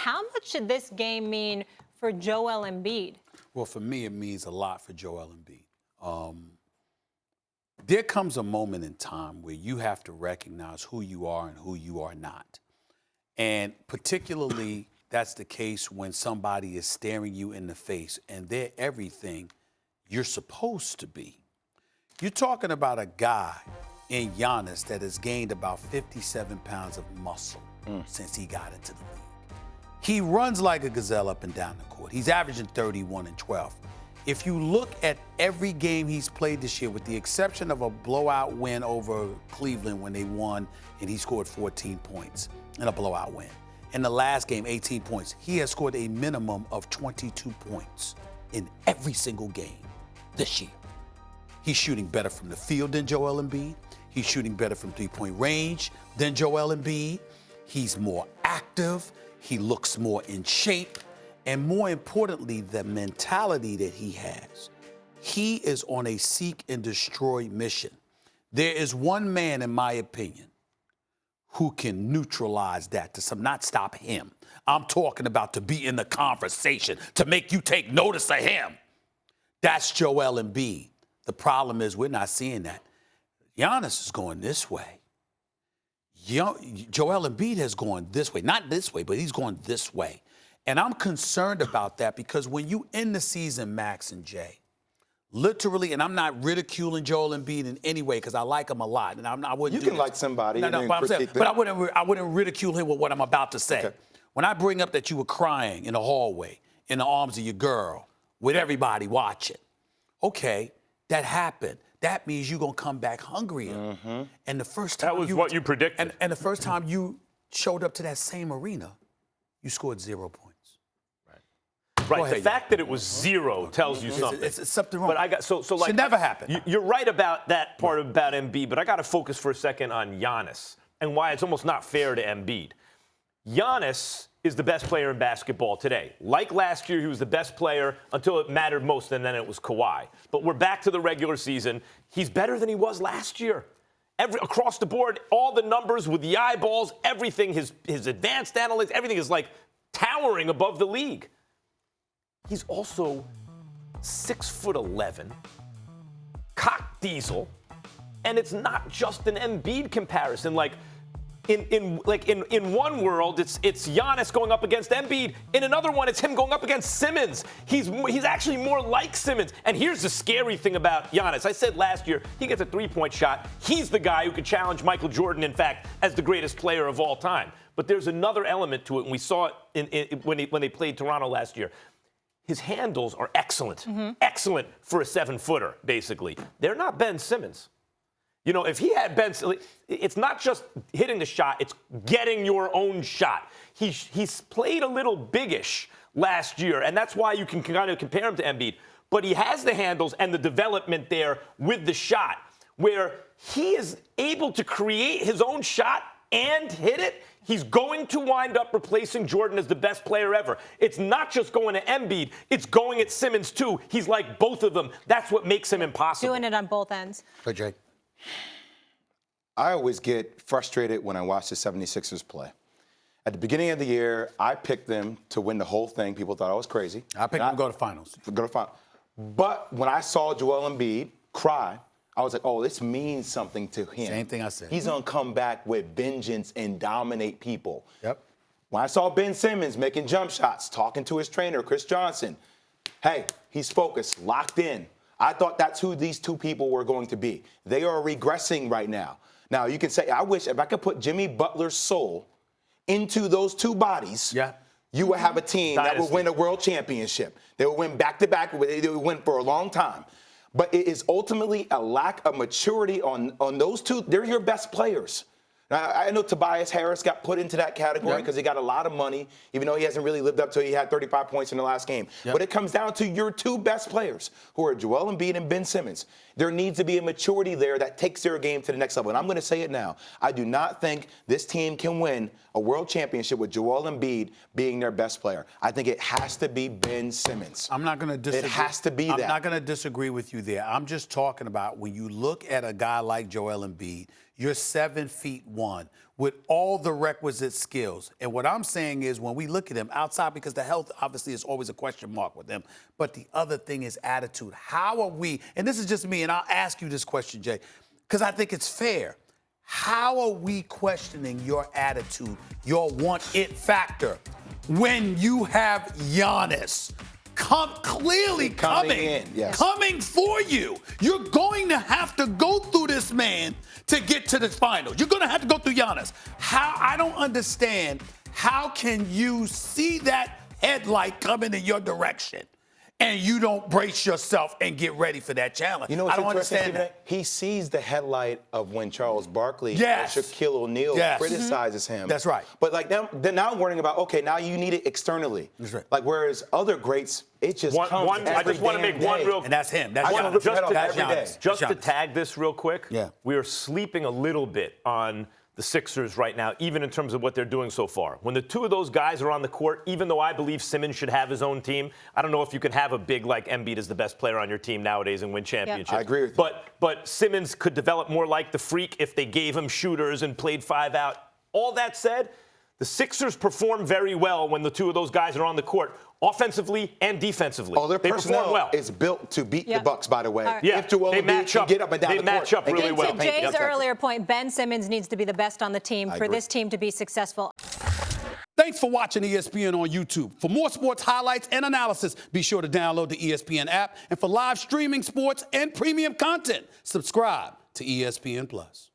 How much should this game mean for Joel Embiid? Well, for me, it means a lot for Joel Embiid. There comes a moment in time where you have to recognize who you are and who you are not. And particularly, that's the case when somebody is staring you in the face and they're everything you're supposed to be. You're talking about a guy in Giannis that has gained about 57 pounds of muscle since he got into the league. He runs like a gazelle up and down the court. He's averaging 31 and 12. If you look at every game he's played this year, with the exception of a blowout win over Cleveland when they won and he scored 14 points in a blowout win. In the last game, 18 points. He has scored a minimum of 22 points in every single game this year. He's shooting better from the field than Joel Embiid. He's shooting better from three-point range than Joel Embiid. He's more active. He looks more in shape. And more importantly, the mentality that he has. He is on a seek and destroy mission. There is one man, in my opinion, who can neutralize that to some, not stop him. I'm talking about to be in the conversation, to make you take notice of him. That's Joel Embiid. The problem is we're not seeing that. Giannis is going this way. Joel Embiid has gone this way. Not this way, but he's going this way. And I'm concerned about that because when you end the season, Max and Jay, literally, and I'm not ridiculing Joel Embiid in any way because I like him a lot, and I wouldn't. You can like somebody, but I wouldn't ridicule him with what I'm about to say. Okay. When I bring up that you were crying in the hallway in the arms of your girl with everybody watching, okay, that happened. That means you're gonna come back hungrier. Mm-hmm. And the first time that was what you predicted. And the first time you showed up to that same arena, you scored 0 points. Right. The fact that it was 0 tells you something. It's something wrong. But I got so like should never happen. You're right about that part about Embiid, but I got to focus for a second on Giannis and why it's almost not fair to Embiid. Giannis is the best player in basketball today. Like last year, he was the best player until it mattered most, and then it was Kawhi. But we're back to the regular season. He's better than he was last year. Across the board, all the numbers with the eyeballs, everything, his advanced analytics, everything is like towering above the league. He's also 6'11", cock diesel, and it's not just an Embiid comparison. Like in one world, it's Giannis going up against Embiid. In another one, it's him going up against Simmons. He's actually more like Simmons. And here's the scary thing about Giannis. I said last year he gets a three-point shot. He's the guy who could challenge Michael Jordan, in fact, as the greatest player of all time. But there's another element to it, and we saw it when they played Toronto last year. His handles are excellent, excellent for a 7-footer, basically. They're not Ben Simmons. You know, if he had Ben, it's not just hitting the shot, it's getting your own shot. He's played a little biggish last year, and that's why you can kind of compare him to Embiid. But he has the handles and the development there with the shot, where he is able to create his own shot and hit it. He's going to wind up replacing Jordan as the best player ever. It's not just going to Embiid. It's going at Simmons, too. He's like both of them. That's what makes him impossible. Doing it on both ends. But Jay, I always get frustrated when I watch the 76ers play. At the beginning of the year, I picked them to win the whole thing. People thought I was crazy. I picked them to go to finals. But when I saw Joel Embiid cry, I was like, oh, this means something to him. Same thing I said. He's going to come back with vengeance and dominate people. Yep. When I saw Ben Simmons making jump shots, talking to his trainer, Chris Johnson, hey, he's focused, locked in. I thought that's who these two people were going to be. They are regressing right now. Now, you can say, I wish if I could put Jimmy Butler's soul into those two bodies, you would have a team that would win a world championship. They would win back-to-back. They would win for a long time. But it is ultimately a lack of maturity on those two. They're your best players. Now, I know Tobias Harris got put into that category because he got a lot of money, even though he hasn't really lived up to it. He had 35 points in the last game. But it comes down to your two best players, who are Joel Embiid and Ben Simmons. There needs to be a maturity there that takes their game to the next level. And I'm going to say it now. I do not think this team can win a world championship with Joel Embiid being their best player. I think it has to be Ben Simmons. I'm not going to disagree. It has to be that. I'm not going to disagree with you there. I'm just talking about when you look at a guy like Joel Embiid, You're 7'1" with all the requisite skills. And what I'm saying is when we look at him outside, because the health obviously is always a question mark with him, but the other thing is attitude. How are we, and this is just me, and I'll ask you this question, Jay, because I think it's fair. How are we questioning your attitude, your want it factor, when you have Giannis clearly coming for you? You're going to have to go through this man to get to the finals. You're going to have to go through Giannis. I don't understand. How can you see that headlight coming in your direction and you don't brace yourself and get ready for that challenge? You know what's I don't understand that. He sees the headlight of when Charles Barkley or Shaquille O'Neal criticizes him. That's right. But like now I'm worrying about, okay, now you need it externally. That's right. Like whereas other greats, it just comes I just want to make one real. And that's him. That's Giannis. Just to tag this real quick. Yeah. We are sleeping a little bit on the Sixers right now, even in terms of what they're doing so far. When the two of those guys are on the court, even though I believe Simmons should have his own team, I don't know if you can have a big like Embiid as the best player on your team nowadays and win championships. I agree with you. But Simmons could develop more like the Freak if they gave him shooters and played 5 out. All that said, the Sixers perform very well when the two of those guys are on the court, offensively and defensively. Oh, their personnel well. is built to beat the Bucks, by the way. Right. Yeah, if Joel Embiid can get up and down the court, match up really well. To Jay's earlier point, Ben Simmons needs to be the best on the team for this team to be successful. Thanks for watching ESPN on YouTube. For more sports highlights and analysis, be sure to download the ESPN app. And for live streaming sports and premium content, subscribe to ESPN+.